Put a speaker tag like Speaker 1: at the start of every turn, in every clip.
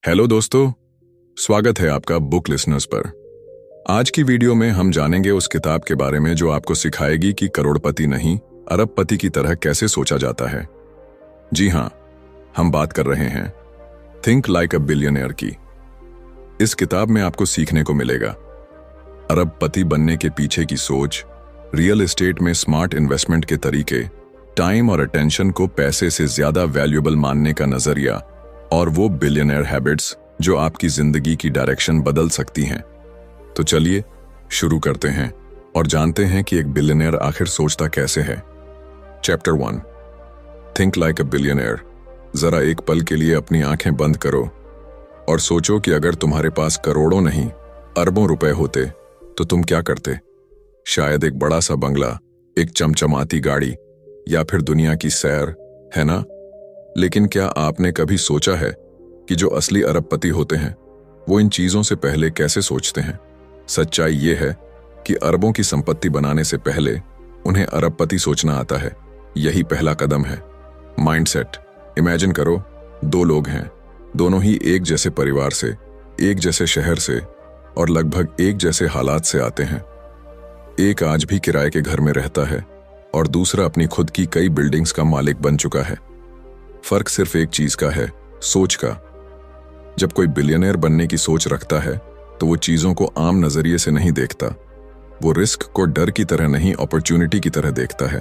Speaker 1: Hello दोस्तों, स्वागत है आपका बुक लिसनर्स पर। आज की वीडियो में हम जानेंगे उस किताब के बारे में जो आपको सिखाएगी कि करोड़पति नहीं, अरबपति की तरह कैसे सोचा जाता है। जी हाँ, हम बात कर रहे हैं थिंक लाइक अ बिलियनियर की। इस किताब में आपको सीखने को मिलेगा अरबपति बनने के पीछे की सोच, रियल एस्टेट में स्मार्ट इन्वेस्टमेंट के तरीके, टाइम और अटेंशन को पैसे से ज्यादा वैल्यूएबल मानने का नजरिया और वो बिलियनियर हैबिट्स जो आपकी जिंदगी की डायरेक्शन बदल सकती हैं। तो चलिए शुरू करते हैं और जानते हैं कि एक बिलियनियर आखिर सोचता कैसे है। चैप्टर 1, थिंक लाइक अ बिलियनियर। जरा एक पल के लिए अपनी आंखें बंद करो और सोचो कि अगर तुम्हारे पास करोड़ों नहीं अरबों रुपए होते तो तुम क्या करते। शायद एक बड़ा सा बंगला, एक चमचमाती गाड़ी या फिर दुनिया की सैर, है ना? लेकिन क्या आपने कभी सोचा है कि जो असली अरबपति होते हैं वो इन चीजों से पहले कैसे सोचते हैं? सच्चाई ये है कि अरबों की संपत्ति बनाने से पहले उन्हें अरबपति सोचना आता है। यही पहला कदम है, माइंडसेट। इमेजिन करो, दो लोग हैं, दोनों ही एक जैसे परिवार से, एक जैसे शहर से और लगभग एक जैसे हालात से आते हैं। एक आज भी किराए के घर में रहता है और दूसरा अपनी खुद की कई बिल्डिंग्स का मालिक बन चुका है। फर्क सिर्फ एक चीज का है, सोच का। जब कोई बिलियनियर बनने की सोच रखता है तो वो चीजों को आम नजरिए से नहीं देखता। वो रिस्क को डर की तरह नहीं, अपॉर्चुनिटी की तरह देखता है।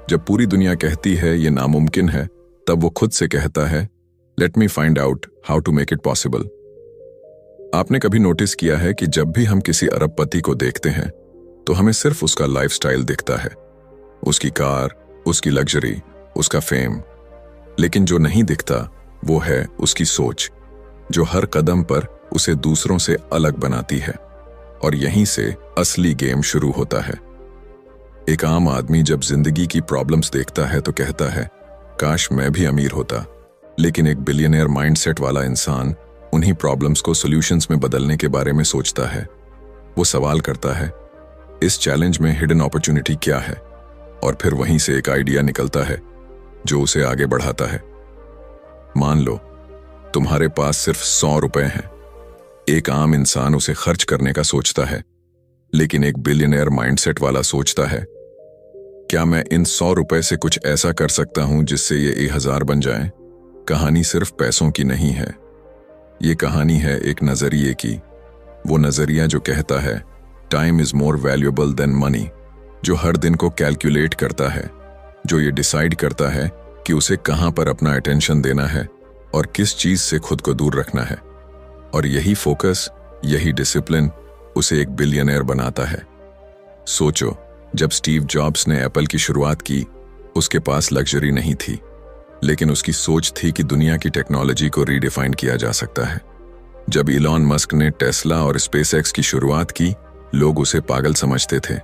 Speaker 1: जब पूरी दुनिया कहती है ये नामुमकिन है, तब वो खुद से कहता है let me find out how to make it possible. आपने कभी नोटिस किया है कि जब भी हम किसी अरबपति को देखते हैं तो हमें सिर्फ उसका लाइफस्टाइल दिखता है, उसकी कार, उसकी लग्जरी, उसका फेम। लेकिन जो नहीं दिखता वो है उसकी सोच, जो हर कदम पर उसे दूसरों से अलग बनाती है। और यहीं से असली गेम शुरू होता है। एक आम आदमी जब जिंदगी की प्रॉब्लम्स देखता है तो कहता है काश मैं भी अमीर होता। लेकिन एक बिलियनियर माइंडसेट वाला इंसान उन्हीं प्रॉब्लम्स को सॉल्यूशंस में बदलने के बारे में सोचता है। वो सवाल करता है इस चैलेंज में हिडन अपॉर्चुनिटी क्या है, और फिर वहीं से एक आइडिया निकलता है जो उसे आगे बढ़ाता है। मान लो तुम्हारे पास सिर्फ 100 रुपए हैं। एक आम इंसान उसे खर्च करने का सोचता है, लेकिन एक बिलियनियर माइंडसेट वाला सोचता है क्या मैं इन 100 रुपए से कुछ ऐसा कर सकता हूं जिससे ये 1000 बन जाए। कहानी सिर्फ पैसों की नहीं है, ये कहानी है एक नजरिए की। वो नजरिया जो कहता है time is more valuable then money, जो हर दिन को कैलकुलेट करता है, जो ये डिसाइड करता है कि उसे कहां पर अपना अटेंशन देना है और किस चीज से खुद को दूर रखना है। और यही फोकस, यही डिसिप्लिन उसे एक बिलियनियर बनाता है। सोचो, जब स्टीव जॉब्स ने एप्पल की शुरुआत की, उसके पास लग्जरी नहीं थी, लेकिन उसकी सोच थी कि दुनिया की टेक्नोलॉजी को रीडिफाइन किया जा सकता है। जब इलॉन मस्क ने टेस्ला और स्पेसएक्स की शुरुआत की, लोग उसे पागल समझते थे,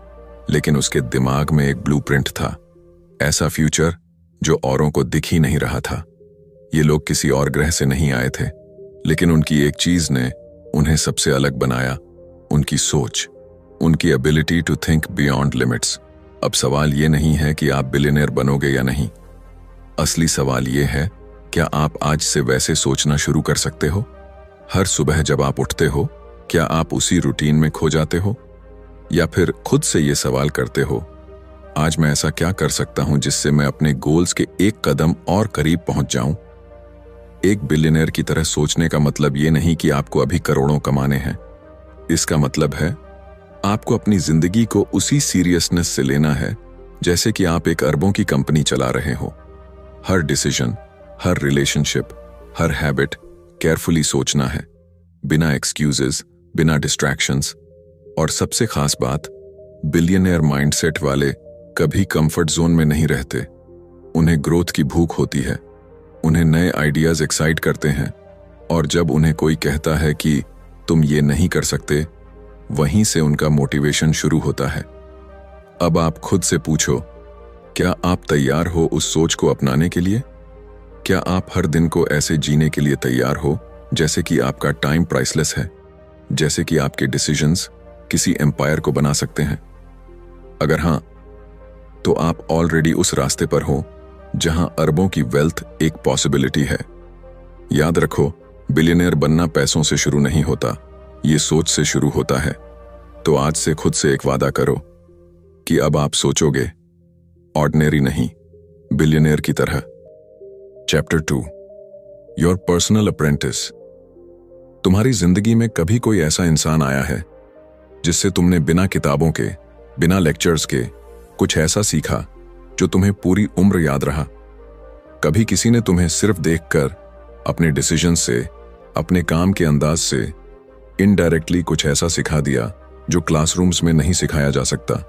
Speaker 1: लेकिन उसके दिमाग में एक ब्लूप्रिंट था, ऐसा फ्यूचर जो औरों को दिख ही नहीं रहा था। ये लोग किसी और ग्रह से नहीं आए थे, लेकिन उनकी एक चीज ने उन्हें सबसे अलग बनाया, उनकी सोच, उनकी ability to think beyond limits. अब सवाल ये नहीं है कि आप बिलियनियर बनोगे या नहीं। असली सवाल ये है, क्या आप आज से वैसे सोचना शुरू कर सकते हो? हर सुबह जब आप उठते हो, क्या आप उसी रूटीन में खो जाते हो, या फिर खुद से ये सवाल करते हो आज मैं ऐसा क्या कर सकता हूं जिससे मैं अपने गोल्स के एक कदम और करीब पहुंच जाऊं? एक बिलियनियर की तरह सोचने का मतलब ये नहीं कि आपको अभी करोड़ों कमाने हैं। इसका मतलब है आपको अपनी जिंदगी को उसी सीरियसनेस से लेना है जैसे कि आप एक अरबों की कंपनी चला रहे हो। हर डिसीजन, हर रिलेशनशिप, हर हैबिट केयरफुली सोचना है, बिना एक्सक्यूजेस, बिना डिस्ट्रैक्शंस। और सबसे खास बात, बिलियनियर माइंडसेट वाले कभी कंफर्ट जोन में नहीं रहते। उन्हें ग्रोथ की भूख होती है, उन्हें नए आइडियाज एक्साइट करते हैं, और जब उन्हें कोई कहता है कि तुम ये नहीं कर सकते, वहीं से उनका मोटिवेशन शुरू होता है। अब आप खुद से पूछो, क्या आप तैयार हो उस सोच को अपनाने के लिए? क्या आप हर दिन को ऐसे जीने के लिए तैयार हो जैसे कि आपका टाइम प्राइसलेस है, जैसे कि आपके डिसीजंस किसी एम्पायर को बना सकते हैं? अगर हां, तो आप ऑलरेडी उस रास्ते पर हो जहां अरबों की वेल्थ एक पॉसिबिलिटी है। याद रखो, बिलियनियर बनना पैसों से शुरू नहीं होता, ये सोच से शुरू होता है। तो आज से खुद से एक वादा करो कि अब आप सोचोगे ऑर्डिनरी नहीं, बिलियनियर की तरह। Chapter 2, your personal apprentice. तुम्हारी जिंदगी में कभी कोई ऐसा इंसान आया है जिससे तुमने बिना किताबों के, बिना लेक्चर्स के कुछ ऐसा सीखा जो तुम्हें पूरी उम्र याद रहा? कभी किसी ने तुम्हें सिर्फ देखकर, अपने डिसीजन से, अपने काम के अंदाज से इनडायरेक्टली कुछ ऐसा सिखा दिया जो क्लासरूम्स में नहीं सिखाया जा सकता।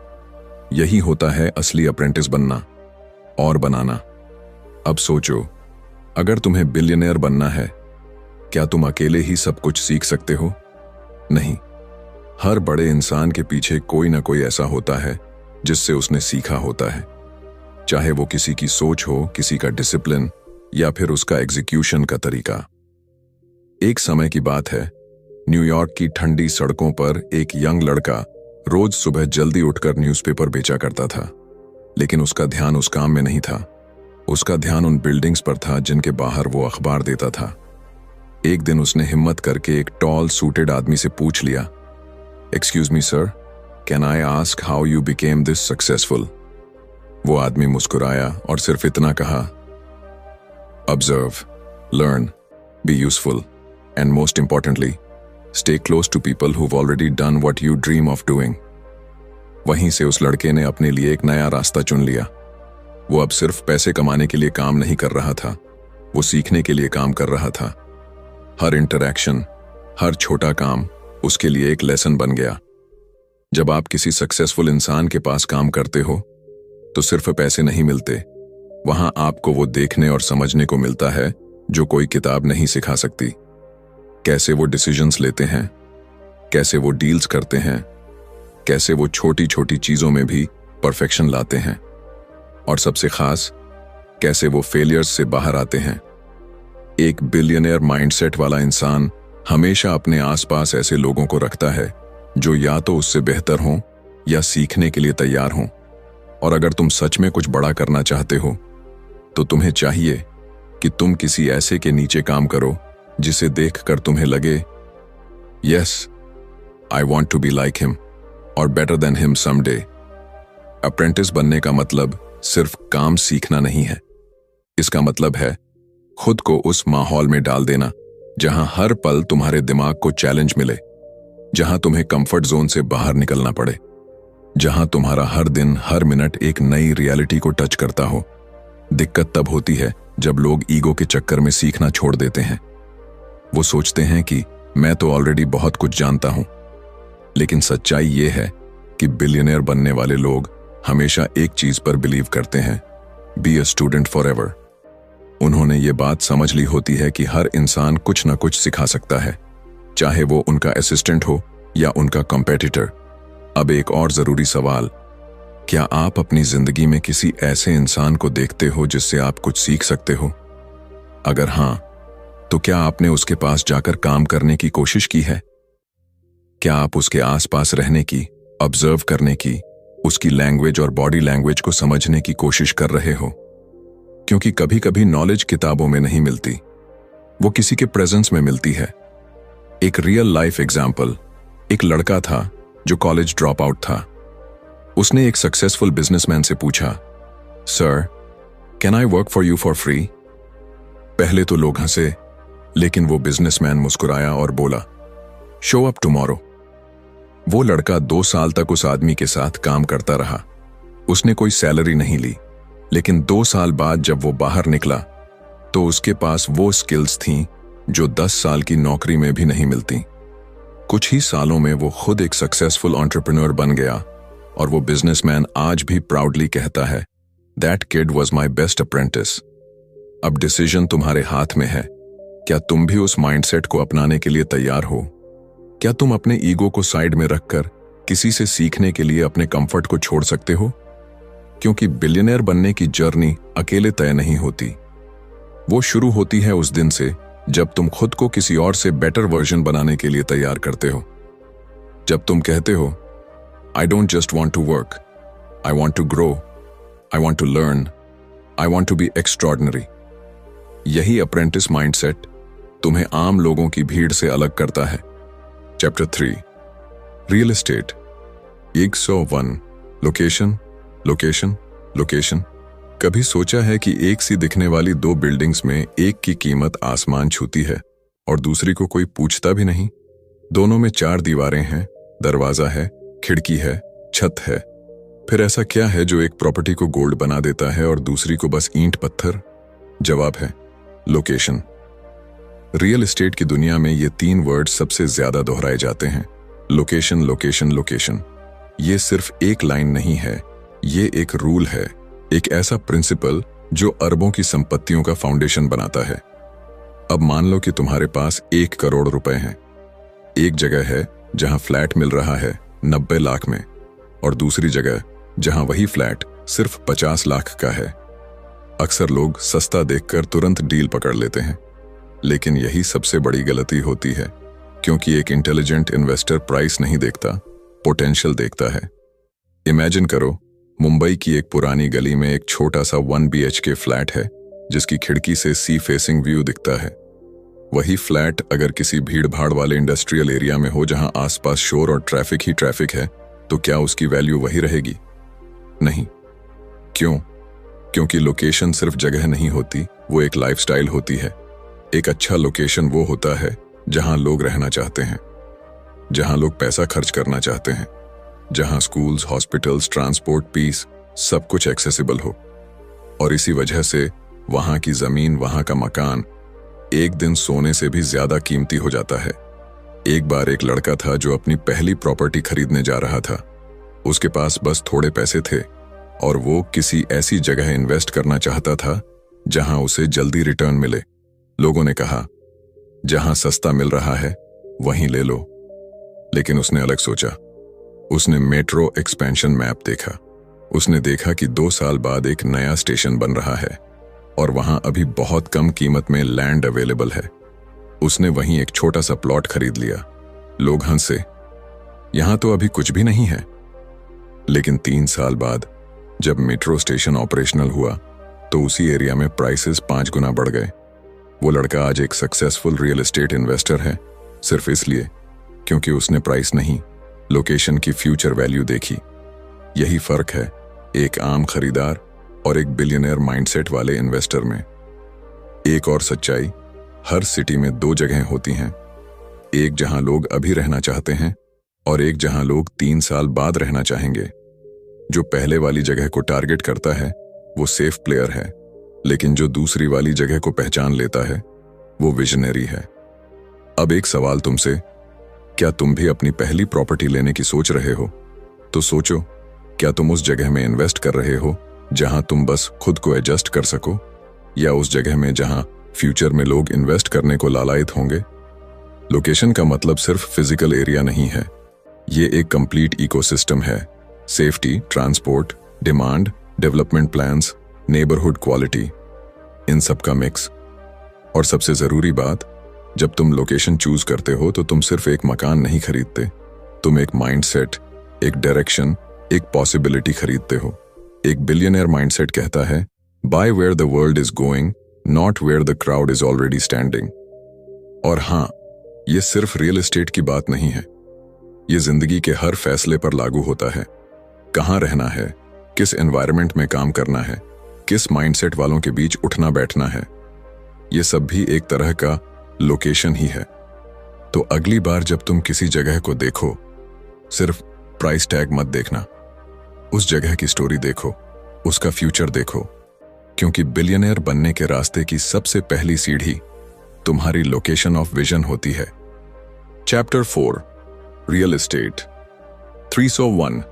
Speaker 1: यही होता है असली अप्रेंटिस बनना और बनाना। अब सोचो, अगर तुम्हें बिलियनियर बनना है, क्या तुम अकेले ही सब कुछ सीख सकते हो? नहीं, हर बड़े इंसान के पीछे कोई ना कोई ऐसा होता है जिससे उसने सीखा होता है, चाहे वो किसी की सोच हो, किसी का डिसिप्लिन या फिर उसका एग्जीक्यूशन का तरीका। एक समय की बात है, न्यूयॉर्क की ठंडी सड़कों पर एक यंग लड़का रोज सुबह जल्दी उठकर न्यूज़पेपर बेचा करता था। लेकिन उसका ध्यान उस काम में नहीं था, उसका ध्यान उन बिल्डिंग्स पर था जिनके बाहर वो अखबार देता था। एक दिन उसने हिम्मत करके एक टॉल सूटेड आदमी से पूछ लिया, excuse me sir, can I ask how you became this successful? वो आदमी मुस्कुराया और सिर्फ इतना कहा, observe, learn, be useful and most importantly stay close to people who already done what you dream of doing. वहीं से उस लड़के ने अपने लिए एक नया रास्ता चुन लिया। वो अब सिर्फ पैसे कमाने के लिए काम नहीं कर रहा था, वो सीखने के लिए काम कर रहा था। हर इंटरैक्शन, हर छोटा काम उसके लिए एक लेसन बन गया। जब आप किसी सक्सेसफुल इंसान के पास काम करते हो तो सिर्फ पैसे नहीं मिलते, वहां आपको वो देखने और समझने को मिलता है जो कोई किताब नहीं सिखा सकती। कैसे वो डिसीजंस लेते हैं, कैसे वो डील्स करते हैं, कैसे वो छोटी छोटी चीजों में भी परफेक्शन लाते हैं, और सबसे खास कैसे वो फेलियर्स से बाहर आते हैं। एक बिलियनियर माइंडसेट वाला इंसान हमेशा अपने आसपास ऐसे लोगों को रखता है जो या तो उससे बेहतर हों या सीखने के लिए तैयार हों। और अगर तुम सच में कुछ बड़ा करना चाहते हो तो तुम्हें चाहिए कि तुम किसी ऐसे के नीचे काम करो जिसे देखकर तुम्हें लगे, yes, I want to be like him और better than him someday. Apprentice बनने का मतलब सिर्फ काम सीखना नहीं है, इसका मतलब है खुद को उस माहौल में डाल देना जहां हर पल तुम्हारे दिमाग को चैलेंज मिले, जहां तुम्हें कंफर्ट जोन से बाहर निकलना पड़े, जहां तुम्हारा हर दिन, हर मिनट एक नई रियलिटी को टच करता हो। दिक्कत तब होती है जब लोग ईगो के चक्कर में सीखना छोड़ देते हैं। वो सोचते हैं कि मैं तो ऑलरेडी बहुत कुछ जानता हूं। लेकिन सच्चाई ये है कि बिलियनियर बनने वाले लोग हमेशा एक चीज पर बिलीव करते हैं, be a student for ever. उन्होंने ये बात समझ ली होती है कि हर इंसान कुछ ना कुछ सिखा सकता है, चाहे वो उनका असिस्टेंट हो या उनका कॉम्पिटिटर। अब एक और जरूरी सवाल, क्या आप अपनी जिंदगी में किसी ऐसे इंसान को देखते हो जिससे आप कुछ सीख सकते हो? अगर हां, तो क्या आपने उसके पास जाकर काम करने की कोशिश की है? क्या आप उसके आसपास रहने की, ऑब्जर्व करने की, उसकी लैंग्वेज और बॉडी लैंग्वेज को समझने की कोशिश कर रहे हो? क्योंकि कभी कभी नॉलेज किताबों में नहीं मिलती, वो किसी के प्रेजेंस में मिलती है। एक रियल लाइफ एग्जाम्पल, एक लड़का था जो कॉलेज ड्रॉप आउट था। उसने एक सक्सेसफुल बिजनेसमैन से पूछा, sir, can I work for you for free? पहले तो लोग हंसे, लेकिन वो बिजनेसमैन मुस्कुराया और बोला, शो अप टुमारो। वो लड़का 2 साल तक उस आदमी के साथ काम करता रहा। उसने कोई सैलरी नहीं ली, लेकिन 2 साल बाद जब वो बाहर निकला तो उसके पास वो स्किल्स थीं जो 10 साल की नौकरी में भी नहीं मिलती। कुछ ही सालों में वो खुद एक सक्सेसफुल एंटरप्रेन्योर बन गया और वो बिजनेसमैन आज भी प्राउडली कहता है, that kid was my best apprentice. अब डिसीजन तुम्हारे हाथ में है। क्या तुम भी उस माइंडसेट को अपनाने के लिए तैयार हो? क्या तुम अपने ईगो को साइड में रखकर किसी से सीखने के लिए अपने कंफर्ट को छोड़ सकते हो? क्योंकि बिलियनियर बनने की जर्नी अकेले तय नहीं होती, वो शुरू होती है उस दिन से जब तुम खुद को किसी और से बेटर वर्जन बनाने के लिए तैयार करते हो। जब तुम कहते हो, I don't just want to work, I want to grow, I want to learn, I want to be extraordinary. यही अप्रेंटिस माइंडसेट तुम्हें आम लोगों की भीड़ से अलग करता है। Chapter 3 real estate 101 location location location. कभी सोचा है कि एक सी दिखने वाली दो बिल्डिंग्स में एक की कीमत आसमान छूती है और दूसरी को कोई पूछता भी नहीं? दोनों में 4 दीवारें हैं, दरवाजा है, खिड़की है, छत है। फिर ऐसा क्या है जो एक प्रॉपर्टी को गोल्ड बना देता है और दूसरी को बस ईंट पत्थर? जवाब है लोकेशन। रियल एस्टेट की दुनिया में ये 3 वर्ड सबसे ज्यादा दोहराए जाते हैं, लोकेशन लोकेशन लोकेशन। ये सिर्फ एक लाइन नहीं है, ये एक रूल है, एक ऐसा प्रिंसिपल जो अरबों की संपत्तियों का फाउंडेशन बनाता है। अब मान लो कि तुम्हारे पास 1 करोड़ रुपए हैं। एक जगह है जहां फ्लैट मिल रहा है 90 लाख में और दूसरी जगह जहां वही फ्लैट सिर्फ 50 लाख का है। अक्सर लोग सस्ता देखकर तुरंत डील पकड़ लेते हैं, लेकिन यही सबसे बड़ी गलती होती है, क्योंकि एक इंटेलिजेंट इन्वेस्टर प्राइस नहीं देखता, पोटेंशियल देखता है। इमेजिन करो, मुंबई की एक पुरानी गली में एक छोटा सा 1 BHK फ्लैट है जिसकी खिड़की से सी फेसिंग व्यू दिखता है। वही फ्लैट अगर किसी भीड़ भाड़ वाले इंडस्ट्रियल एरिया में हो जहां आसपास शोर और ट्रैफिक ही ट्रैफिक है, तो क्या उसकी वैल्यू वही रहेगी? नहीं। क्यों? क्योंकि लोकेशन सिर्फ जगह नहीं होती, वो एक लाइफस्टाइल होती है। एक अच्छा लोकेशन वो होता है जहां लोग रहना चाहते हैं, जहां लोग पैसा खर्च करना चाहते हैं, जहां स्कूल्स, हॉस्पिटल्स, ट्रांसपोर्ट, पीस सब कुछ एक्सेसिबल हो। और इसी वजह से वहां की जमीन, वहां का मकान एक दिन सोने से भी ज्यादा कीमती हो जाता है। एक बार एक लड़का था जो अपनी पहली प्रॉपर्टी खरीदने जा रहा था। उसके पास बस थोड़े पैसे थे और वो किसी ऐसी जगह इन्वेस्ट करना चाहता था जहां उसे जल्दी रिटर्न मिले। लोगों ने कहा, जहां सस्ता मिल रहा है वहीं ले लो। लेकिन उसने अलग सोचा। उसने मेट्रो एक्सपेंशन मैप देखा। उसने देखा कि 2 साल बाद एक नया स्टेशन बन रहा है और वहां अभी बहुत कम कीमत में लैंड अवेलेबल है। उसने वहीं एक छोटा सा प्लॉट खरीद लिया। लोग हंसे, यहां तो अभी कुछ भी नहीं है। लेकिन 3 साल बाद जब मेट्रो स्टेशन ऑपरेशनल हुआ तो उसी एरिया में प्राइसेस 5 गुना बढ़ गए। वो लड़का आज एक सक्सेसफुल रियल एस्टेट इन्वेस्टर है, सिर्फ इसलिए क्योंकि उसने प्राइस नहीं, लोकेशन की फ्यूचर वैल्यू देखी। यही फर्क है एक आम खरीदार और एक बिलियनियर माइंडसेट वाले इन्वेस्टर में। एक और सच्चाई, हर सिटी में 2 जगहें होती हैं, एक जहां लोग अभी रहना चाहते हैं और एक जहां लोग 3 साल बाद रहना चाहेंगे। जो पहले वाली जगह को टारगेट करता है वो सेफ प्लेयर है, लेकिन जो दूसरी वाली जगह को पहचान लेता है वो विजनरी है। अब एक सवाल तुमसे, क्या तुम भी अपनी पहली प्रॉपर्टी लेने की सोच रहे हो? तो सोचो, क्या तुम उस जगह में इन्वेस्ट कर रहे हो जहां तुम बस खुद को एडजस्ट कर सको, या उस जगह में जहां फ्यूचर में लोग इन्वेस्ट करने को लालायित होंगे? लोकेशन का मतलब सिर्फ फिजिकल एरिया नहीं है, ये एक कंप्लीट इकोसिस्टम है। Safety, transport, demand, development plans, neighbourhood quality, इन सब का मिक्स। और सबसे जरूरी बात, जब तुम लोकेशन चूज करते हो तो तुम सिर्फ एक मकान नहीं खरीदते, तुम एक माइंडसेट, एक डायरेक्शन, एक पॉसिबिलिटी खरीदते हो। एक बिलियनियर माइंडसेट कहता है, buy where the world is going, not where the crowd is already standing. और हाँ, ये सिर्फ रियल एस्टेट की बात नहीं है, ये जिंदगी के हर फैसले पर लागू होता है। कहाँ रहना है, किस एनवायरनमेंट में काम करना है, किस माइंडसेट वालों के बीच उठना बैठना है, ये सब भी एक तरह का लोकेशन ही है। तो अगली बार जब तुम किसी जगह को देखो, सिर्फ प्राइस टैग मत देखना, उस जगह की स्टोरी देखो, उसका फ्यूचर देखो, क्योंकि बिलियनियर बनने के रास्ते की सबसे पहली सीढ़ी तुम्हारी लोकेशन ऑफ विजन होती है। Chapter 4 real estate 301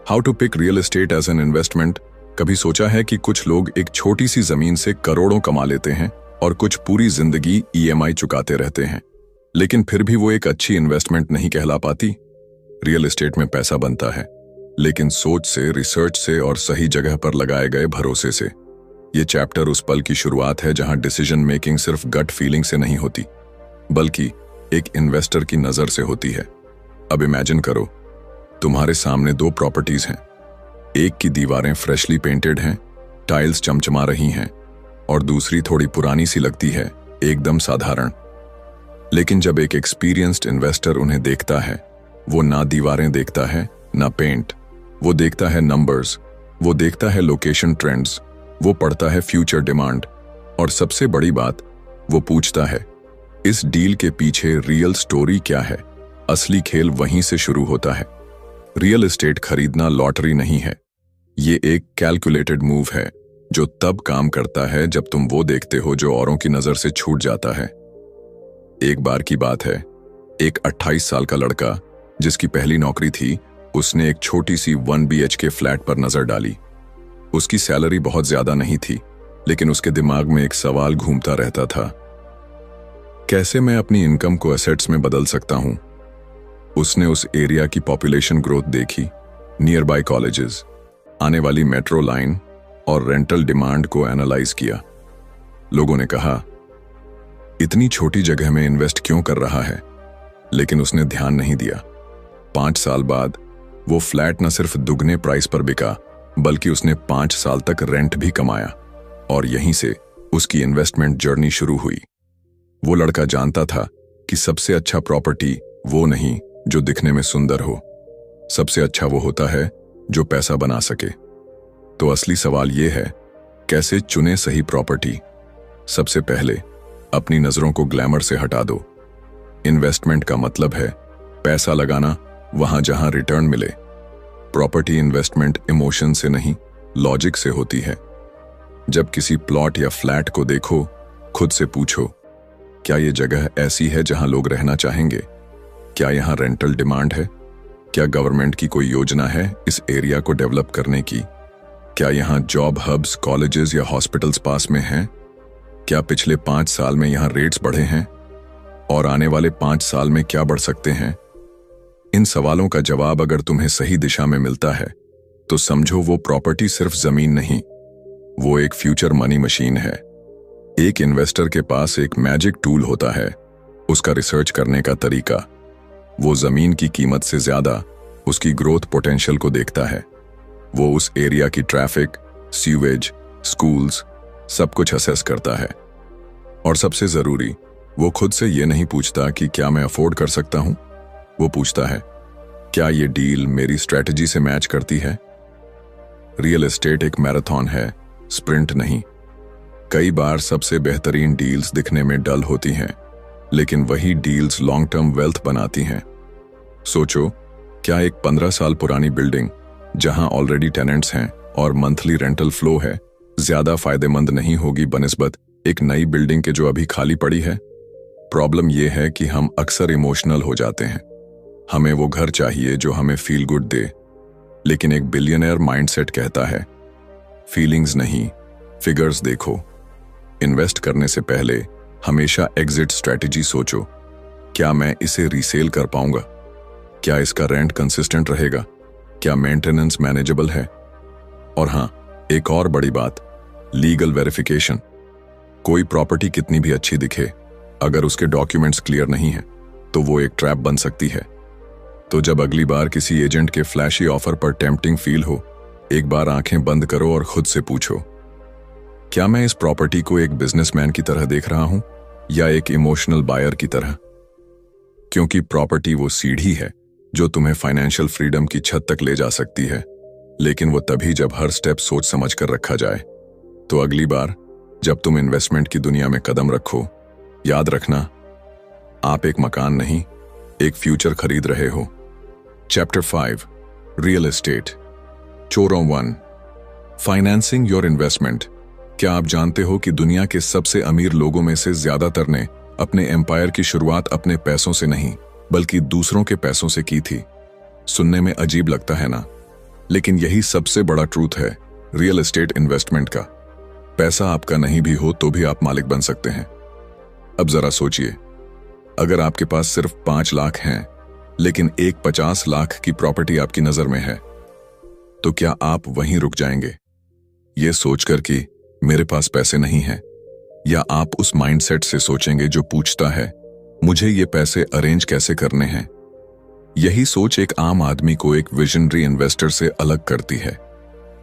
Speaker 1: how to pick real estate as an investment. कभी सोचा है कि कुछ लोग एक छोटी सी जमीन से करोड़ों कमा लेते हैं और कुछ पूरी जिंदगी EMI चुकाते रहते हैं, लेकिन फिर भी वो एक अच्छी इन्वेस्टमेंट नहीं कहला पाती? रियल एस्टेट में पैसा बनता है, लेकिन सोच से, रिसर्च से और सही जगह पर लगाए गए भरोसे से। ये चैप्टर उस पल की शुरुआत है जहां डिसीजन मेकिंग सिर्फ गट फीलिंग से नहीं होती, बल्कि एक इन्वेस्टर की नजर से होती है। अब इमेजिन करो, तुम्हारे सामने 2 प्रॉपर्टीज हैं। एक की दीवारें फ्रेशली पेंटेड हैं, टाइल्स चमचमा रही हैं, और दूसरी थोड़ी पुरानी सी लगती है, एकदम साधारण। लेकिन जब एक एक्सपीरियंस्ड इन्वेस्टर उन्हें देखता है, वो ना दीवारें देखता है ना पेंट, वो देखता है नंबर्स, वो देखता है लोकेशन ट्रेंड्स, वो पढ़ता है फ्यूचर डिमांड, और सबसे बड़ी बात, वो पूछता है इस डील के पीछे रियल स्टोरी क्या है। असली खेल वहीं से शुरू होता है। रियल एस्टेट खरीदना लॉटरी नहीं है, ये एक कैलकुलेटेड मूव है जो तब काम करता है जब तुम वो देखते हो जो औरों की नजर से छूट जाता है। एक बार की बात है, एक 28 साल का लड़का जिसकी पहली नौकरी थी, उसने एक छोटी सी 1 BHK फ्लैट पर नजर डाली। उसकी सैलरी बहुत ज्यादा नहीं थी, लेकिन उसके दिमाग में एक सवाल घूमता रहता था, कैसे मैं अपनी इनकम को एसेट्स में बदल सकता हूं। उसने उस एरिया की पॉपुलेशन ग्रोथ देखी, नियर बाय कॉलेजेस, आने वाली मेट्रो लाइन और रेंटल डिमांड को एनालाइज किया। लोगों ने कहा इतनी छोटी जगह में इन्वेस्ट क्यों कर रहा है, लेकिन उसने ध्यान नहीं दिया। 5 साल बाद वो फ्लैट न सिर्फ दुगने प्राइस पर बिका, बल्कि उसने 5 साल तक रेंट भी कमाया, और यहीं से उसकी इन्वेस्टमेंट जर्नी शुरू हुई। वो लड़का जानता था कि सबसे अच्छा प्रॉपर्टी वो नहीं जो दिखने में सुंदर हो, सबसे अच्छा वो होता है जो पैसा बना सके। तो असली सवाल ये है, कैसे चुने सही प्रॉपर्टी। सबसे पहले अपनी नजरों को ग्लैमर से हटा दो। इन्वेस्टमेंट का मतलब है पैसा लगाना वहां जहां रिटर्न मिले। प्रॉपर्टी इन्वेस्टमेंट इमोशन से नहीं, लॉजिक से होती है। जब किसी प्लॉट या फ्लैट को देखो, खुद से पूछो, क्या ये जगह ऐसी है जहां लोग रहना चाहेंगे? क्या यहां रेंटल डिमांड है? क्या गवर्नमेंट की कोई योजना है इस एरिया को डेवलप करने की? क्या यहां जॉब हब्स, कॉलेजेस या हॉस्पिटल्स पास में हैं? क्या पिछले 5 साल में यहां रेट्स बढ़े हैं? और आने वाले 5 साल में क्या बढ़ सकते हैं? इन सवालों का जवाब अगर तुम्हें सही दिशा में मिलता है, तो समझो वो प्रॉपर्टी सिर्फ जमीन नहीं, वो एक फ्यूचर मनी मशीन है। एक इन्वेस्टर के पास एक मैजिक टूल होता है, उसका रिसर्च करने का तरीका। वो जमीन की कीमत से ज्यादा उसकी ग्रोथ पोटेंशियल को देखता है। वो उस एरिया की ट्रैफिक, सीवेज, स्कूल्स, सब कुछ असेस करता है। और सबसे जरूरी, वो खुद से ये नहीं पूछता कि क्या मैं अफोर्ड कर सकता हूं, वो पूछता है क्या ये डील मेरी स्ट्रेटजी से मैच करती है। रियल एस्टेट एक मैराथन है, स्प्रिंट नहीं। कई बार सबसे बेहतरीन डील्स दिखने में डल होती हैं, लेकिन वही डील्स लॉन्ग टर्म वेल्थ बनाती हैं। सोचो, क्या एक 15 साल पुरानी बिल्डिंग जहां ऑलरेडी टेनेंट्स हैं और मंथली रेंटल फ्लो है, ज्यादा फायदेमंद नहीं होगी बनिस्बत एक नई बिल्डिंग के जो अभी खाली पड़ी है? प्रॉब्लम यह है कि हम अक्सर इमोशनल हो जाते हैं। हमें वो घर चाहिए जो हमें फील गुड दे, लेकिन एक बिलियनर माइंडसेट कहता है फीलिंग्स नहीं, फिगर्स देखो। इन्वेस्ट करने से पहले हमेशा एग्जिट स्ट्रेटजी सोचो। क्या मैं इसे रीसेल कर पाऊंगा? क्या इसका रेंट कंसिस्टेंट रहेगा? क्या मेंटेनेंस मैनेजेबल है? और हां, एक और बड़ी बात, लीगल वेरिफिकेशन। कोई प्रॉपर्टी कितनी भी अच्छी दिखे, अगर उसके डॉक्यूमेंट्स क्लियर नहीं है तो वो एक ट्रैप बन सकती है। तो जब अगली बार किसी एजेंट के फ्लैशी ऑफर पर टेम्पटिंग फील हो, एक बार आंखें बंद करो और खुद से पूछो, क्या मैं इस प्रॉपर्टी को एक बिजनेसमैन की तरह देख रहा हूं या एक इमोशनल बायर की तरह? क्योंकि प्रॉपर्टी वो सीढ़ी है जो तुम्हें फाइनेंशियल फ्रीडम की छत तक ले जा सकती है, लेकिन वो तभी जब हर स्टेप सोच समझ कर रखा जाए। तो अगली बार जब तुम इन्वेस्टमेंट की दुनिया में कदम रखो, याद रखना, आप एक मकान नहीं, एक फ्यूचर खरीद रहे हो। Chapter 5, real estate. चोरों 1, फाइनेंसिंग योर इन्वेस्टमेंट। क्या आप जानते हो कि दुनिया के सबसे अमीर लोगों में से ज्यादातर ने अपने एम्पायर की शुरुआत अपने पैसों से नहीं, बल्कि दूसरों के पैसों से की थी? सुनने में अजीब लगता है ना, लेकिन यही सबसे बड़ा ट्रूथ है रियल एस्टेट इन्वेस्टमेंट का। पैसा आपका नहीं भी हो तो भी आप मालिक बन सकते हैं। अब जरा सोचिए, अगर आपके पास सिर्फ 5 लाख हैं, लेकिन एक 50 लाख की प्रॉपर्टी आपकी नजर में है, तो क्या आप वहीं रुक जाएंगे ये सोचकर कि मेरे पास पैसे नहीं हैं? या आप उस माइंडसेट से सोचेंगे जो पूछता है मुझे ये पैसे अरेंज कैसे करने हैं? यही सोच एक आम आदमी को एक विजनरी इन्वेस्टर से अलग करती है।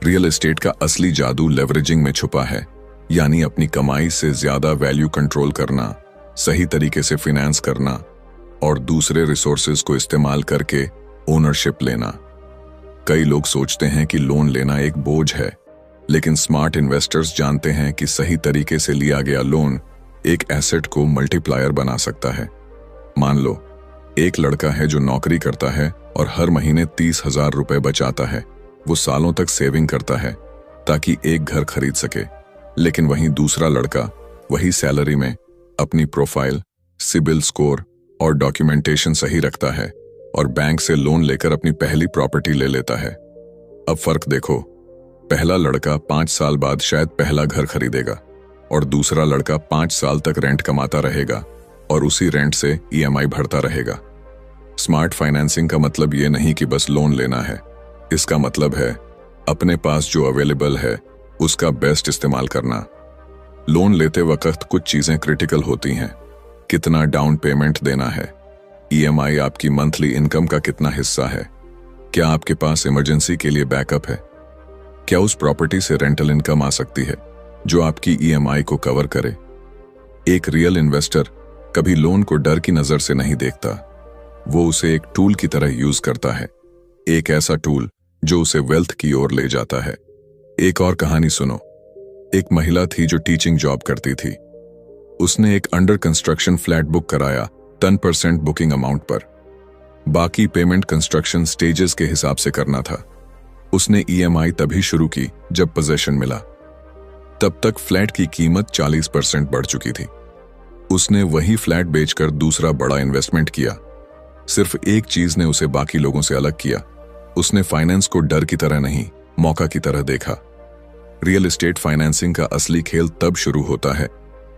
Speaker 1: रियल एस्टेट का असली जादू लेवरेजिंग में छुपा है, यानी अपनी कमाई से ज्यादा वैल्यू कंट्रोल करना। सही तरीके से फिनेंस करना और दूसरे रिसोर्सेज को इस्तेमाल करके ओनरशिप लेना। कई लोग सोचते हैं कि लोन लेना एक बोझ है, लेकिन स्मार्ट इन्वेस्टर्स जानते हैं कि सही तरीके से लिया गया लोन एक एसेट को मल्टीप्लायर बना सकता है। मान लो एक लड़का है जो नौकरी करता है और हर महीने 30,000 रुपए बचाता है। वो सालों तक सेविंग करता है ताकि एक घर खरीद सके। लेकिन वहीं दूसरा लड़का वही सैलरी में अपनी प्रोफाइल, सिबिल स्कोर और डॉक्यूमेंटेशन सही रखता है और बैंक से लोन लेकर अपनी पहली प्रॉपर्टी ले लेता है। अब फर्क देखो, पहला लड़का 5 साल बाद शायद पहला घर खरीदेगा और दूसरा लड़का 5 साल तक रेंट कमाता रहेगा और उसी रेंट से ईएमआई भरता रहेगा। स्मार्ट फाइनेंसिंग का मतलब ये नहीं कि बस लोन लेना है। इसका मतलब है अपने पास जो अवेलेबल है उसका बेस्ट इस्तेमाल करना। लोन लेते वक्त कुछ चीजें क्रिटिकल होती हैं। कितना डाउन पेमेंट देना है, ईएमआई आपकी मंथली इनकम का कितना हिस्सा है, क्या आपके पास इमरजेंसी के लिए बैकअप है, क्या उस प्रॉपर्टी से रेंटल इनकम आ सकती है जो आपकी ईएमआई को कवर करे। एक रियल इन्वेस्टर कभी लोन को डर की नजर से नहीं देखता, वो उसे एक टूल की तरह यूज करता है, एक ऐसा टूल जो उसे वेल्थ की ओर ले जाता है। एक और कहानी सुनो। एक महिला थी जो टीचिंग जॉब करती थी। उसने एक अंडर कंस्ट्रक्शन फ्लैट बुक कराया 10% बुकिंग अमाउंट पर। बाकी पेमेंट कंस्ट्रक्शन स्टेजेस के हिसाब से करना था। उसने ईएमआई तभी शुरू की जब पोजेशन मिला। तब तक फ्लैट की कीमत 40% बढ़ चुकी थी। उसने वही फ्लैट बेचकर दूसरा बड़ा इन्वेस्टमेंट किया। सिर्फ एक चीज ने उसे बाकी लोगों से अलग किया, उसने फाइनेंस को डर की तरह नहीं, मौका की तरह देखा। रियल एस्टेट फाइनेंसिंग का असली खेल तब शुरू होता है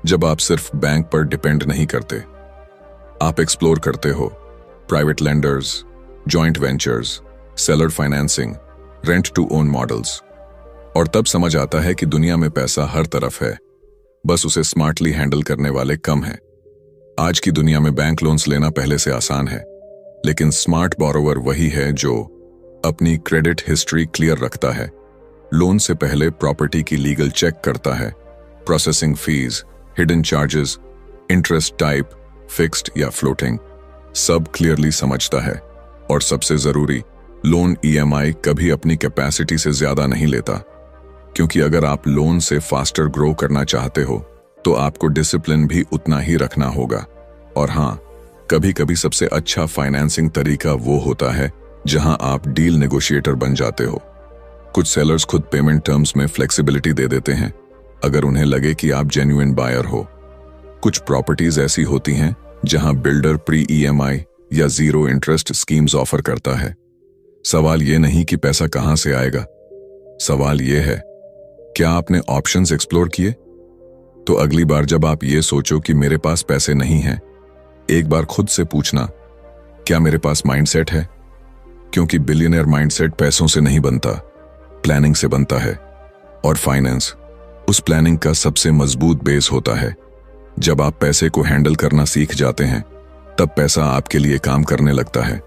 Speaker 1: जब आप सिर्फ बैंक पर डिपेंड नहीं करते। आप एक्सप्लोर करते हो private lenders, joint ventures, seller financing, rent to own models, और तब समझ आता है कि दुनिया में पैसा हर तरफ है, बस उसे स्मार्टली हैंडल करने वाले कम हैं। आज की दुनिया में बैंक लोन्स लेना पहले से आसान है, लेकिन स्मार्ट बोरोवर वही है जो अपनी क्रेडिट हिस्ट्री क्लियर रखता है, लोन से पहले प्रॉपर्टी की लीगल चेक करता है, processing fees, hidden charges, interest type, fixed या फ्लोटिंग, सब क्लियरली समझता है। और सबसे जरूरी, लोन ईएमआई कभी अपनी कैपेसिटी से ज्यादा नहीं लेता, क्योंकि अगर आप लोन से फास्टर ग्रो करना चाहते हो तो आपको डिसिप्लिन भी उतना ही रखना होगा। और हाँ, कभी कभी सबसे अच्छा फाइनेंसिंग तरीका वो होता है जहां आप डील नेगोशिएटर बन जाते हो। कुछ सेलर्स खुद पेमेंट टर्म्स में फ्लेक्सिबिलिटी दे देते हैं अगर उन्हें लगे कि आप जेन्युइन बायर हो। कुछ प्रॉपर्टीज ऐसी होती हैं जहां बिल्डर प्री ईएमआई या जीरो इंटरेस्ट स्कीम्स ऑफर करता है। सवाल ये नहीं कि पैसा कहां से आएगा, सवाल ये है क्या आपने ऑप्शंस एक्सप्लोर किए। तो अगली बार जब आप ये सोचो कि मेरे पास पैसे नहीं हैं, एक बार खुद से पूछना क्या मेरे पास माइंडसेट है, क्योंकि बिलियनर माइंडसेट पैसों से नहीं बनता, प्लानिंग से बनता है। और फाइनेंस उस प्लानिंग का सबसे मजबूत बेस होता है। जब आप पैसे को हैंडल करना सीख जाते हैं तब पैसा आपके लिए काम करने लगता है।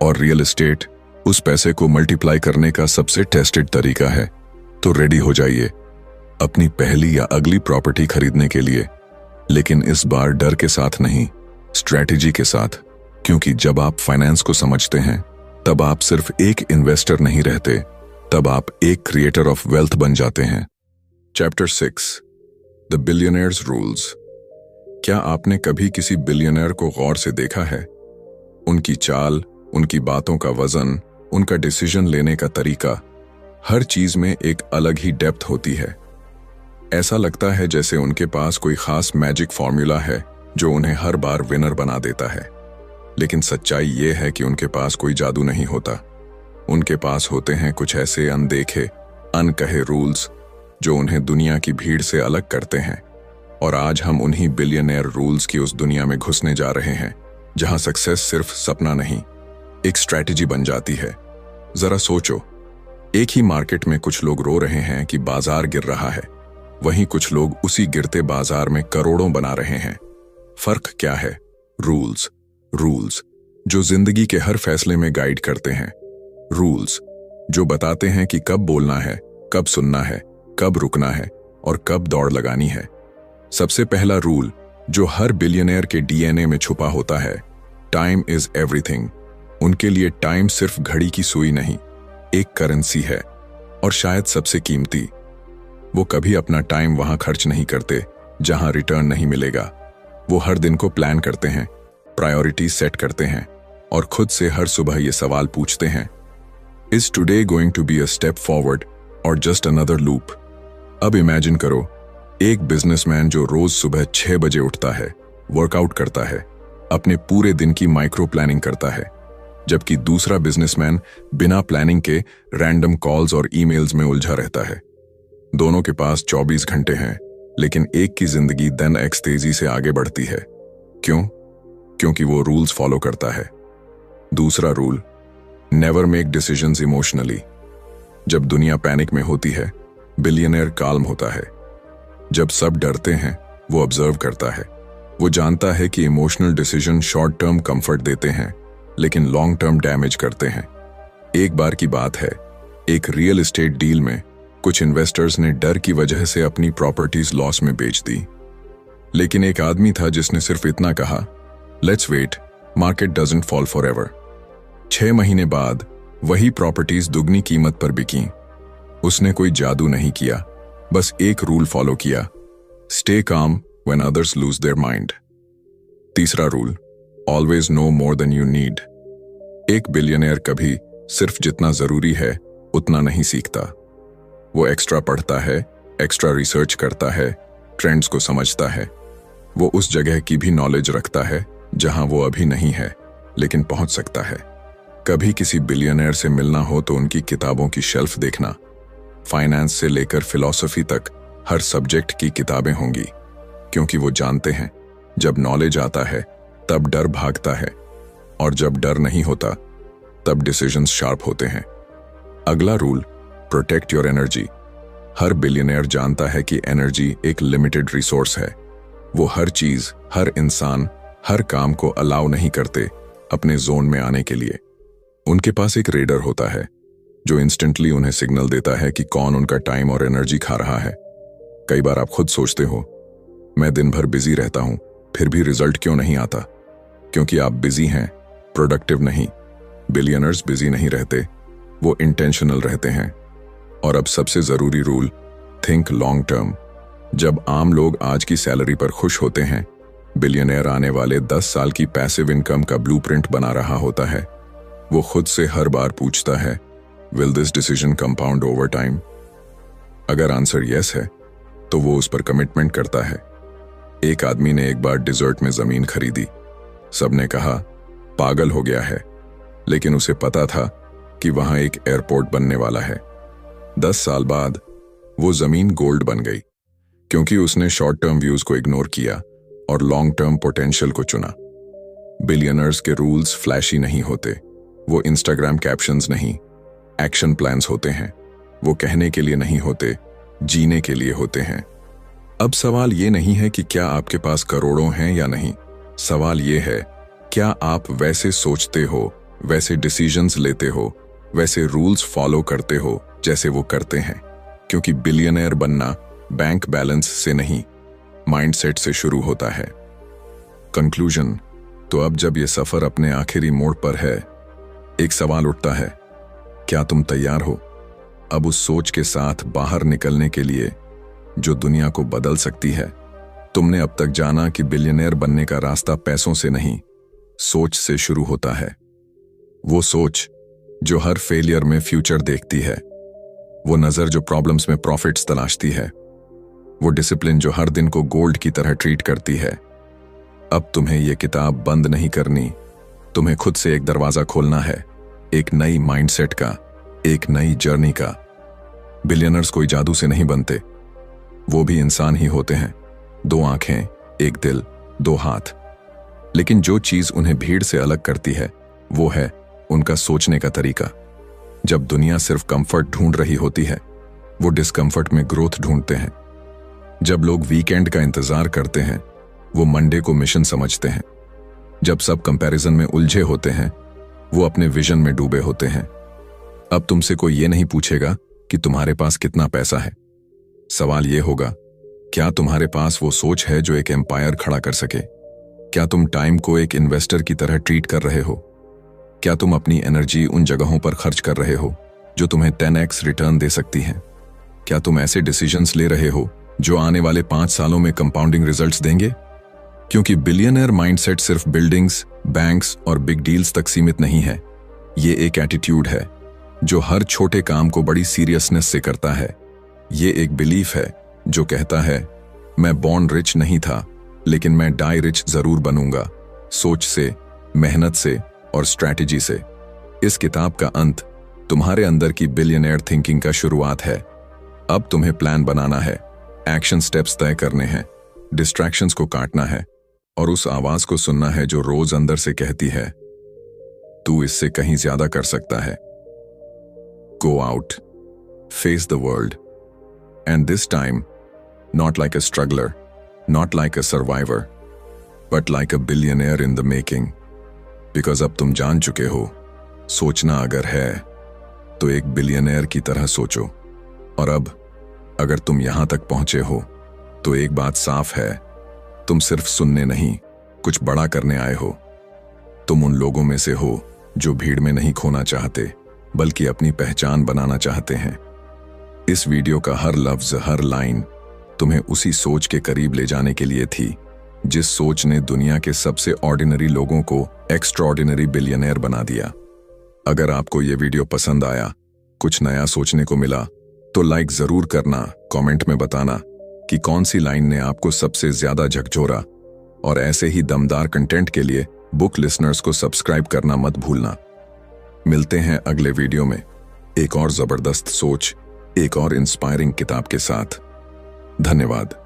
Speaker 1: और रियल एस्टेट उस पैसे को मल्टीप्लाई करने का सबसे टेस्टेड तरीका है। तो रेडी हो जाइए अपनी पहली या अगली प्रॉपर्टी खरीदने के लिए, लेकिन इस बार डर के साथ नहीं, स्ट्रैटेजी के साथ। क्योंकि जब आप फाइनेंस को समझते हैं तब आप सिर्फ एक इन्वेस्टर नहीं रहते, तब आप एक क्रिएटर ऑफ वेल्थ बन जाते हैं। Chapter 6 the billionaires rules. क्या आपने कभी किसी बिलियनर को गौर से देखा है? उनकी चाल, उनकी बातों का वजन, उनका डिसीजन लेने का तरीका, हर चीज में एक अलग ही डेप्थ होती है। ऐसा लगता है जैसे उनके पास कोई खास मैजिक फॉर्मूला है जो उन्हें हर बार विनर बना देता है। लेकिन सच्चाई ये है कि उनके पास कोई जादू नहीं होता। उनके पास होते हैं कुछ ऐसे अनदेखे, अनकहे रूल्स जो उन्हें दुनिया की भीड़ से अलग करते हैं। और आज हम उन्हीं बिलियनर रूल्स की उस दुनिया में घुसने जा रहे हैं जहां सक्सेस सिर्फ सपना नहीं, एक स्ट्रैटेजी बन जाती है। जरा सोचो, एक ही मार्केट में कुछ लोग रो रहे हैं कि बाजार गिर रहा है, वहीं कुछ लोग उसी गिरते बाजार में करोड़ों बना रहे हैं। फर्क क्या है? रूल्स। रूल्स जो जिंदगी के हर फैसले में गाइड करते हैं। रूल्स जो बताते हैं कि कब बोलना है, कब सुनना है, कब रुकना है और कब दौड़ लगानी है। सबसे पहला रूल, जो हर बिलियनियर के डीएनए में छुपा होता है। Time is everything. उनके लिए टाइम सिर्फ घड़ी की सुई नहीं, एक करेंसी है, और शायद सबसे कीमती। वो कभी अपना टाइम वहां खर्च नहीं करते जहां रिटर्न नहीं मिलेगा। वो हर दिन को प्लान करते हैं, प्रायोरिटी सेट करते हैं, और खुद से हर सुबह ये सवाल पूछते हैं, is today going to be a step forward और जस्ट अनदर लूप? अब इमेजिन करो, एक बिजनेसमैन जो रोज सुबह 6 बजे उठता है, वर्कआउट करता है, अपने पूरे दिन की माइक्रो प्लानिंग करता है, जबकि दूसरा बिजनेसमैन बिना प्लानिंग के रैंडम कॉल्स और ईमेल्स में उलझा रहता है। दोनों के पास 24 घंटे हैं, लेकिन एक की जिंदगी 10x तेजी से आगे बढ़ती है। क्यों? क्योंकि वो रूल्स फॉलो करता है। दूसरा rule, never make decisions emotionally. जब दुनिया पैनिक में होती है, बिलियनियर काल्म होता है। जब सब डरते हैं, वो ऑब्जर्व करता है। वो जानता है कि emotional decision short term comfort देते हैं, लेकिन लॉन्ग टर्म डैमेज करते हैं। एक बार की बात है, एक रियल एस्टेट डील में कुछ इन्वेस्टर्स ने डर की वजह से अपनी प्रॉपर्टीज लॉस में बेच दी। लेकिन एक आदमी था जिसने सिर्फ इतना कहा, let's wait, market doesn't fall forever. 6 महीने बाद वही प्रॉपर्टीज दुगनी कीमत पर बिकी। उसने कोई जादू नहीं किया, बस एक रूल फॉलो किया, stay calm when others lose their mind. तीसरा rule, always no more than you need. एक बिलियनियर कभी सिर्फ जितना जरूरी है उतना नहीं सीखता। वो एक्स्ट्रा पढ़ता है, एक्स्ट्रा रिसर्च करता है, ट्रेंड्स को समझता है। वो उस जगह की भी नॉलेज रखता है जहां वो अभी नहीं है, लेकिन पहुंच सकता है। कभी किसी बिलियनियर से मिलना हो तो उनकी किताबों की शेल्फ देखना। फाइनेंस से लेकर फिलॉसफी तक हर सब्जेक्ट की किताबें होंगी, क्योंकि वो जानते हैं जब नॉलेज आता है तब डर भागता है, और जब डर नहीं होता तब डिसीजंस शार्प होते हैं। अगला rule, protect your energy. Her billionaire जानता है कि एनर्जी एक लिमिटेड रिसोर्स है। वो हर चीज, हर इंसान, हर काम को अलाउ नहीं करते अपने जोन में आने के लिए। उनके पास एक रेडर होता है जो इंस्टेंटली उन्हें सिग्नल देता है कि कौन उनका टाइम और एनर्जी खा रहा है। कई बार आप खुद सोचते हो, मैं दिन भर बिजी रहता हूं, फिर भी रिजल्ट क्यों नहीं आता? क्योंकि आप बिजी हैं, प्रोडक्टिव नहीं। बिलियनर्स बिजी नहीं रहते, वो इंटेंशनल रहते हैं। और अब सबसे जरूरी रूल, थिंक लॉन्ग टर्म। जब आम लोग आज की सैलरी पर खुश होते हैं, बिलियनियर आने वाले 10 साल की पैसिव इनकम का ब्लूप्रिंट बना रहा होता है। वो खुद से हर बार पूछता है, will this decision compound over time? अगर आंसर यस है तो वो उस पर कमिटमेंट करता है। एक आदमी ने एक बार डिजर्ट में जमीन खरीदी। सबने कहा पागल हो गया है, लेकिन उसे पता था कि वहां एक एयरपोर्ट बनने वाला है। 10 साल बाद वो जमीन गोल्ड बन गई, क्योंकि उसने शॉर्ट टर्म व्यूज को इग्नोर किया और लॉन्ग टर्म पोटेंशियल को चुना। बिलियनर्स के रूल्स फ्लैशी नहीं होते, वो इंस्टाग्राम कैप्शंस नहीं, एक्शन प्लान्स होते हैं। वो कहने के लिए नहीं होते, जीने के लिए होते हैं। अब सवाल ये नहीं है कि क्या आपके पास करोड़ों हैं या नहीं। सवाल ये है, क्या आप वैसे सोचते हो, वैसे डिसीजंस लेते हो, वैसे रूल्स फॉलो करते हो जैसे वो करते हैं? क्योंकि बिलियनियर बनना बैंक बैलेंस से नहीं, माइंडसेट से शुरू होता है। कंक्लूजन, तो अब जब ये सफर अपने आखिरी मोड़ पर है, एक सवाल उठता है, क्या तुम तैयार हो अब उस सोच के साथ बाहर निकलने के लिए जो दुनिया को बदल सकती है? तुमने अब तक जाना कि बिलियनियर बनने का रास्ता पैसों से नहीं, सोच से शुरू होता है। वो सोच जो हर फेलियर में फ्यूचर देखती है, वो नजर जो प्रॉब्लम्स में प्रॉफिट्स तलाशती है, वो डिसिप्लिन जो हर दिन को गोल्ड की तरह ट्रीट करती है। अब तुम्हें यह किताब बंद नहीं करनी, तुम्हें खुद से एक दरवाजा खोलना है, एक नई माइंडसेट का, एक नई जर्नी का। बिलियनर्स कोई जादू से नहीं बनते, वो भी इंसान ही होते हैं, 2 आंखें, एक दिल, 2 हाथ। लेकिन जो चीज उन्हें भीड़ से अलग करती है वो है उनका सोचने का तरीका। जब दुनिया सिर्फ कंफर्ट ढूंढ रही होती है, वो डिस्कंफर्ट में ग्रोथ ढूंढते हैं। जब लोग वीकेंड का इंतजार करते हैं, वो मंडे को मिशन समझते हैं। जब सब कंपैरिजन में उलझे होते हैं, वो अपने विजन में डूबे होते हैं। अब तुमसे कोई ये नहीं पूछेगा कि तुम्हारे पास कितना पैसा है। सवाल ये होगा, क्या तुम्हारे पास वो सोच है जो एक एम्पायर खड़ा कर सके? क्या तुम टाइम को एक इन्वेस्टर की तरह ट्रीट कर रहे हो? क्या तुम अपनी एनर्जी उन जगहों पर खर्च कर रहे हो जो तुम्हें 10x रिटर्न दे सकती हैं? क्या तुम ऐसे डिसीजंस ले रहे हो जो आने वाले 5 सालों में कंपाउंडिंग रिजल्ट्स देंगे? क्योंकि बिलियनर माइंडसेट सिर्फ बिल्डिंग्स, बैंक्स और बिग डील्स तक सीमित नहीं है। ये एक एटीट्यूड है जो हर छोटे काम को बड़ी सीरियसनेस से करता है। ये एक बिलीफ है जो कहता है, मैं बॉर्न रिच नहीं था, लेकिन मैं डाई रिच जरूर बनूंगा, सोच से, मेहनत से और स्ट्रैटेजी से। इस किताब का अंत तुम्हारे अंदर की बिलियनेयर थिंकिंग का शुरुआत है। अब तुम्हें प्लान बनाना है, एक्शन स्टेप्स तय करने हैं, डिस्ट्रैक्शंस को काटना है और उस आवाज को सुनना है जो रोज अंदर से कहती है, तू इससे कहीं ज्यादा कर सकता है। Go out, face the world, and this time not like a struggler, not like a survivor, but like a billionaire in the making. Because अब तुम जान चुके हो, सोचना अगर है तो एक बिलियनेयर की तरह सोचो। और अब अगर तुम यहां तक पहुंचे हो तो एक बात साफ है, तुम सिर्फ सुनने नहीं, कुछ बड़ा करने आए हो। तुम उन लोगों में से हो जो भीड़ में नहीं खोना चाहते, बल्कि अपनी पहचान बनाना चाहते हैं। इस वीडियो का हर लफ्ज, हर लाइन तुम्हें उसी सोच के करीब ले जाने के लिए थी, जिस सोच ने दुनिया के सबसे ऑर्डिनरी लोगों को एक्स्ट्राऑर्डिनरी बिलियनेयर बना दिया। अगर आपको ये वीडियो पसंद आया, कुछ नया सोचने को मिला, तो लाइक जरूर करना, कमेंट में बताना कि कौन सी लाइन ने आपको सबसे ज्यादा झकझोरा। और ऐसे ही दमदार कंटेंट के लिए बुक लिसनर्स को सब्सक्राइब करना मत भूलना। मिलते हैं अगले वीडियो में एक और जबरदस्त सोच, एक और इंस्पायरिंग किताब के साथ। धन्यवाद।